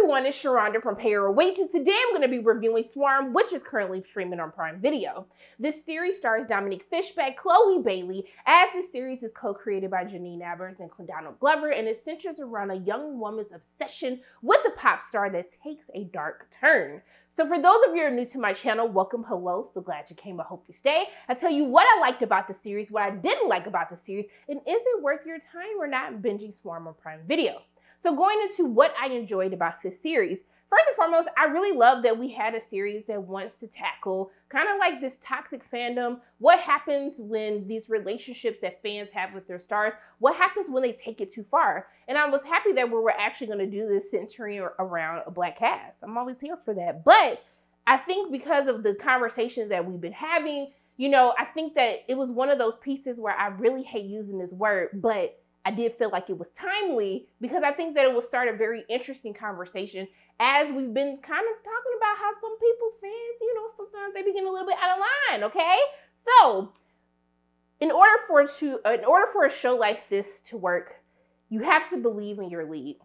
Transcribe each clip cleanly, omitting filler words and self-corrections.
everyone, it's Sharonda from Payorwait, and today I'm going to be reviewing Swarm, which is currently streaming on Prime Video. This series stars Dominique Fishback, Chloe Bailey, as the series is co-created by Janine Abers and Donald Glover, and it centers around a young woman's obsession with a pop star that takes a dark turn. So for those of you who are new to my channel, welcome, hello, so glad you came, I hope you stay. I'll tell you what I liked about the series, what I didn't like about the series, and is it worth your time or not binging Swarm on Prime Video. So going into what I enjoyed about this series, first and foremost, I really love that we had a series that wants to tackle kind of like this toxic fandom. What happens when these relationships that fans have with their stars, what happens when they take it too far? And I was happy that we were actually going to do this centering around a Black cast. I'm always here for that. But I think because of the conversations that we've been having, you know, I think that it was one of those pieces where I really hate using this word, but I did feel like it was timely because I think that it will start a very interesting conversation as we've been kind of talking about how some people's fans, you know, sometimes they be getting a little bit out of line, okay? So, in order for a show like this to work, you have to believe in your lead.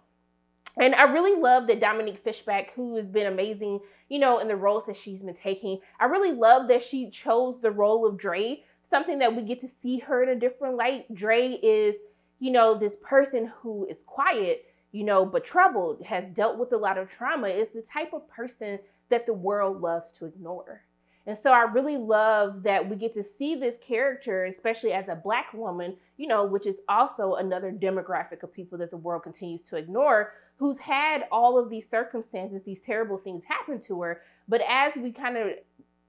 And I really love that Dominique Fishback, who has been amazing, you know, in the roles that she's been taking. I really love that she chose the role of Dre, something that we get to see her in a different light. Dre is, you know, this person who is quiet, you know, but troubled, has dealt with a lot of trauma, is the type of person that the world loves to ignore. And so I really love that we get to see this character, especially as a Black woman, you know, which is also another demographic of people that the world continues to ignore, who's had all of these circumstances, these terrible things happen to her. But as we kind of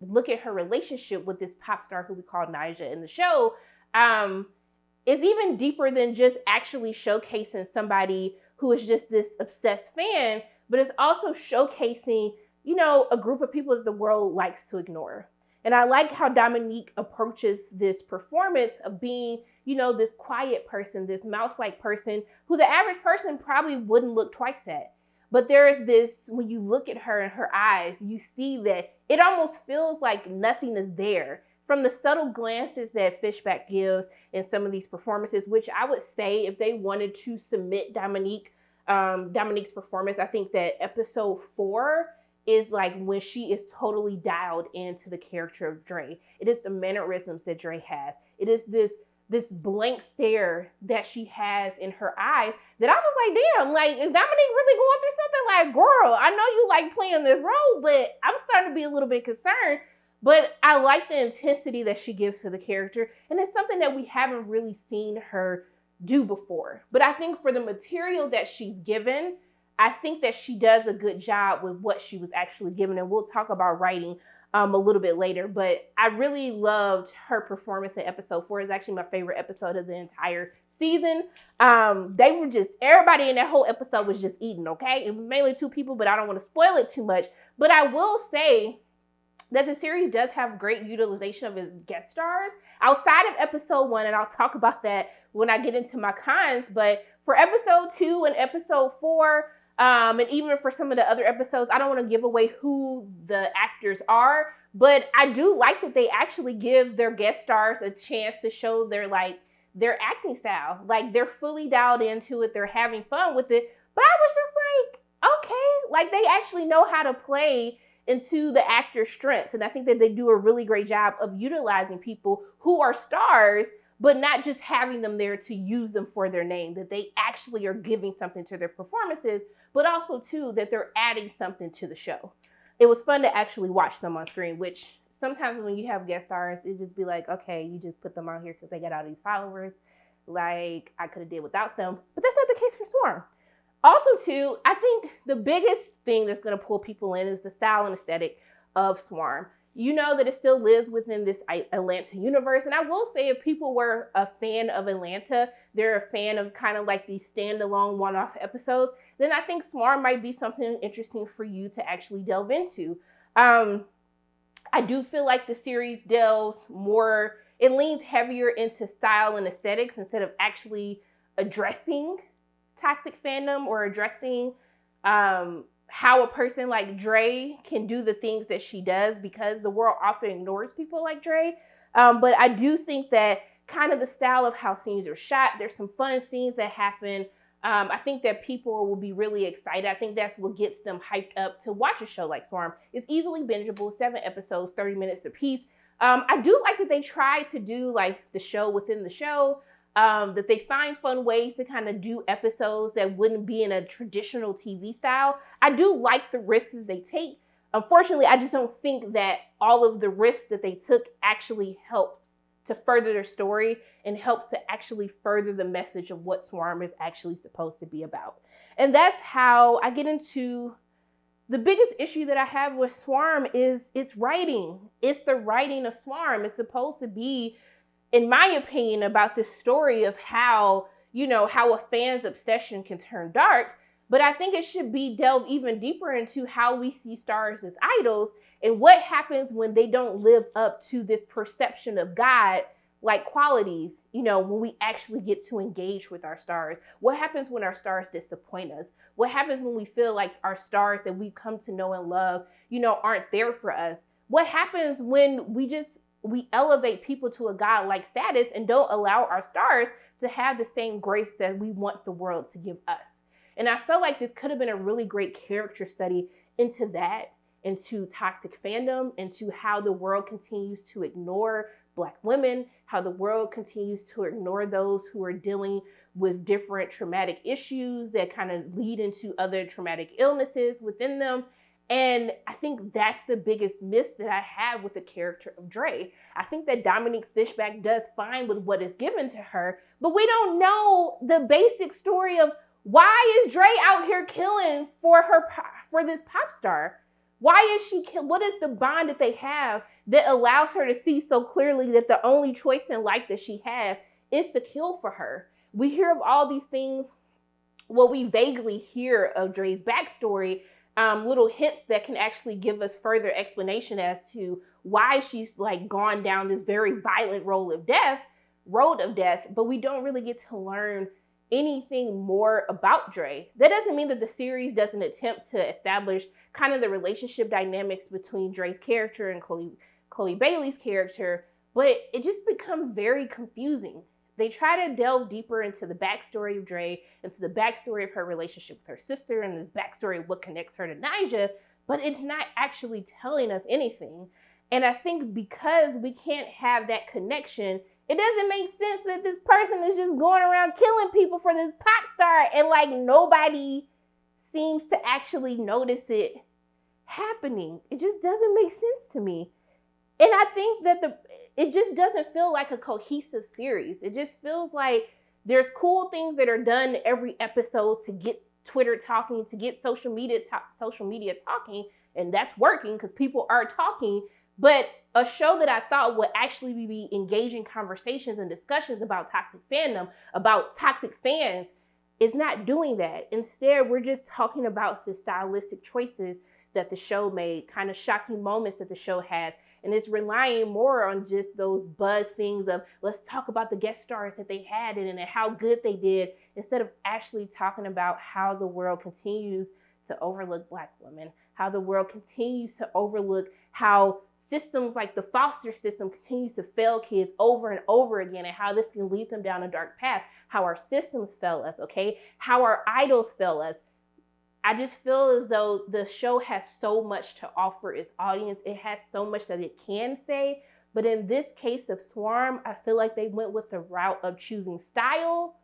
look at her relationship with this pop star who we call Naija in the show, it's even deeper than just actually showcasing somebody who is just this obsessed fan, but it's also showcasing, you know, a group of people that the world likes to ignore. And I like how Dominique approaches this performance of being, you know, this quiet person, this mouse-like person who the average person probably wouldn't look twice at. But there is this, when you look at her in her eyes, you see that it almost feels like nothing is there. From the subtle glances that Fishback gives in some of these performances, which I would say if they wanted to submit Dominique's performance, I think that episode 4 is like when she is totally dialed into the character of Dre. It is the mannerisms that Dre has. It is this blank stare that she has in her eyes that I was like, damn, like, is Dominique really going through something? Like, girl, I know you like playing this role, but I'm starting to be a little bit concerned. But I like the intensity that she gives to the character, and it's something that we haven't really seen her do before. But I think for the material that she's given, I think that she does a good job with what she was actually given, and we'll talk about writing a little bit later. But I really loved her performance in episode 4. It's actually my favorite episode of the entire season. They were just, everybody in that whole episode was just eating, okay? It was mainly 2 people, but I don't want to spoil it too much. But I will say that the series does have great utilization of its guest stars outside of episode 1, and I'll talk about that when I get into my cons. But for episode 2 and episode 4, and even for some of the other episodes, I don't want to give away who the actors are, but I do like that they actually give their guest stars a chance to show their acting style. Like, they're fully dialed into it, they're having fun with it. But I was just like, okay, like they actually know how to play into the actor's strengths. And I think that they do a really great job of utilizing people who are stars, but not just having them there to use them for their name, that they actually are giving something to their performances, but also too, that they're adding something to the show. It was fun to actually watch them on screen, which sometimes when you have guest stars, it just be like, okay, you just put them on here because they got all these followers. Like, I could have did without them, but that's not the case for Swarm. Also, too, I think the biggest thing that's going to pull people in is the style and aesthetic of Swarm. You know that it still lives within this Atlanta universe. And I will say, if people were a fan of Atlanta, they're a fan of kind of like these standalone one-off episodes, then I think Swarm might be something interesting for you to actually delve into. I do feel like the series delves more, it leans heavier into style and aesthetics instead of actually addressing toxic fandom or addressing how a person like Dre can do the things that she does, because the world often ignores people like Dre. But I do think that kind of the style of how scenes are shot, there's some fun scenes that happen I think that people will be really excited. I think that's what gets them hyped up to watch a show like Swarm. It's easily bingeable, 7 episodes, 30 minutes apiece. I do like that they try to do like the show within the show, that they find fun ways to kind of do episodes that wouldn't be in a traditional TV style. I do like the risks they take. Unfortunately, I just don't think that all of the risks that they took actually helped to further their story and helps to actually further the message of what Swarm is actually supposed to be about. And that's how I get into the biggest issue that I have with Swarm is its writing. It's the writing of Swarm. It's supposed to be, in my opinion, about this story of how, how a fan's obsession can turn dark. But I think it should be delved even deeper into how we see stars as idols and what happens when they don't live up to this perception of God-like qualities, when we actually get to engage with our stars. What happens when our stars disappoint us? What happens when we feel like our stars that we've come to know and love, aren't there for us? What happens when we elevate people to a God-like status and don't allow our stars to have the same grace that we want the world to give us? And I felt like this could have been a really great character study into that, into toxic fandom, into how the world continues to ignore Black women, how the world continues to ignore those who are dealing with different traumatic issues that kind of lead into other traumatic illnesses within them. And I think that's the biggest miss that I have with the character of Dre. I think that Dominique Fishback does fine with what is given to her, but we don't know the basic story of why is Dre out here killing for this pop star? Why is she what is the bond that they have that allows her to see so clearly that the only choice in life that she has is to kill for her? We hear of all these things. Well, we vaguely hear of Dre's backstory, little hints that can actually give us further explanation as to why she's like gone down this very violent road of death, but we don't really get to learn anything more about Dre. That doesn't mean that the series doesn't attempt to establish kind of the relationship dynamics between Dre's character and Chloe Bailey's character, but it just becomes very confusing. They try to delve deeper into the backstory of Dre, into the backstory of her relationship with her sister, and this backstory of what connects her to Nyjah, but it's not actually telling us anything. And I think because we can't have that connection, it doesn't make sense that this person is just going around killing people for this pop star and like nobody seems to actually notice it happening. It just doesn't make sense to me. And I think that it just doesn't feel like a cohesive series. It just feels like there's cool things that are done every episode to get Twitter talking, to get social media talking, and that's working because people are talking. But a show that I thought would actually be engaging conversations and discussions about toxic fandom, about toxic fans, is not doing that. Instead, we're just talking about the stylistic choices that the show made, kind of shocking moments that the show has. And it's relying more on just those buzz things of, let's talk about the guest stars that they had in it and how good they did, instead of actually talking about how the world continues to overlook Black women, how the world continues to overlook how systems like the foster system continues to fail kids over and over again, and how this can lead them down a dark path, how our systems fail us, okay? How our idols fail us. I just feel as though the show has so much to offer its audience. It has so much that it can say. But in this case of Swarm, I feel like they went with the route of choosing style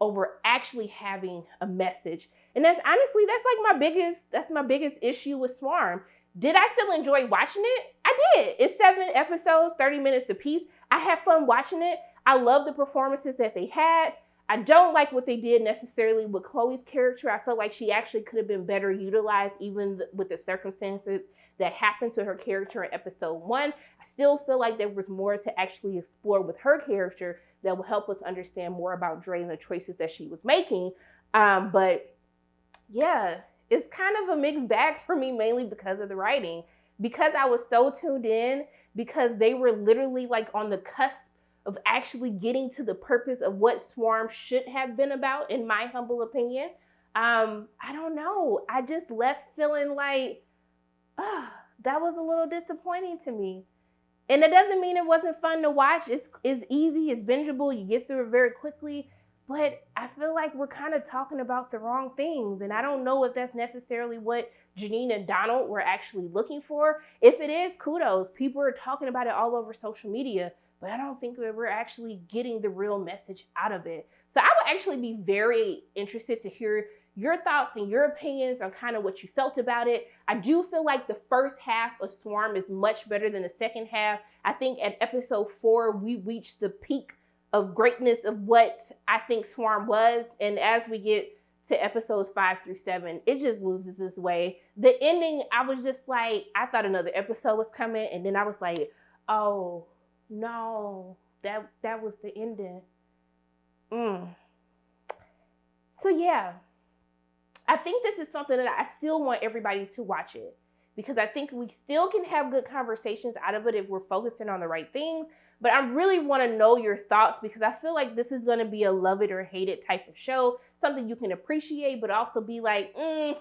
over actually having a message. And that's my biggest issue with Swarm. Did I still enjoy watching it? I did. It's 7 episodes, 30 minutes apiece. I had fun watching it. I love the performances that they had. I don't like what they did necessarily with Chloe's character. I felt like she actually could have been better utilized even with the circumstances that happened to her character in episode 1. I still feel like there was more to actually explore with her character that will help us understand more about Dre and the choices that she was making. But yeah, it's kind of a mixed bag for me, mainly because of the writing. Because I was so tuned in, because they were literally like on the cusp of actually getting to the purpose of what Swarm should have been about, in my humble opinion. I don't know. I just left feeling like, that was a little disappointing to me. And it doesn't mean it wasn't fun to watch. It's easy, it's bingeable, you get through it very quickly. but I feel like we're kind of talking about the wrong things. And I don't know if that's necessarily what Janine and Donald were actually looking for. If it is, kudos. People are talking about it all over social media, but I don't think that we're actually getting the real message out of it. So I would actually be very interested to hear your thoughts and your opinions on kind of what you felt about it. I do feel like the first half of Swarm is much better than the second half. I think at episode 4, we reached the peak of greatness of what I think Swarm was. And as we get to episodes 5 through 7, it just loses its way. The ending, I was just like, I thought another episode was coming. And then I was like, oh, no, that was the ending. So yeah, I think this is something that I still want everybody to watch it, because I think we still can have good conversations out of it if we're focusing on the right things. But I really want to know your thoughts, because I feel like this is going to be a love it or hate it type of show, something you can appreciate, but also be like, I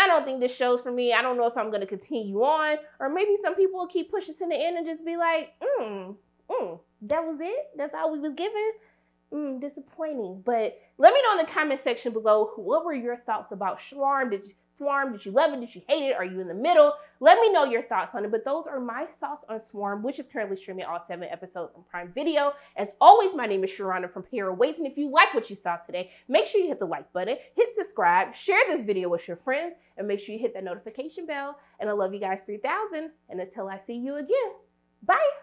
don't think this show's for me. I don't know if I'm going to continue on. Or maybe some people will keep pushing to the end and just be like, that was it? That's all we was given? Disappointing. But let me know in the comment section below, what were your thoughts about Swarm? Did you love it? Did you hate it? Are you in the middle? Let me know your thoughts on it. But those are my thoughts on Swarm, which is currently streaming all 7 episodes on Prime Video. As always, my name is Sharonda from payorwait. And if you like what you saw today, make sure you hit the like button, hit subscribe, share this video with your friends, and make sure you hit that notification bell. And I love you guys 3000. And until I see you again, bye.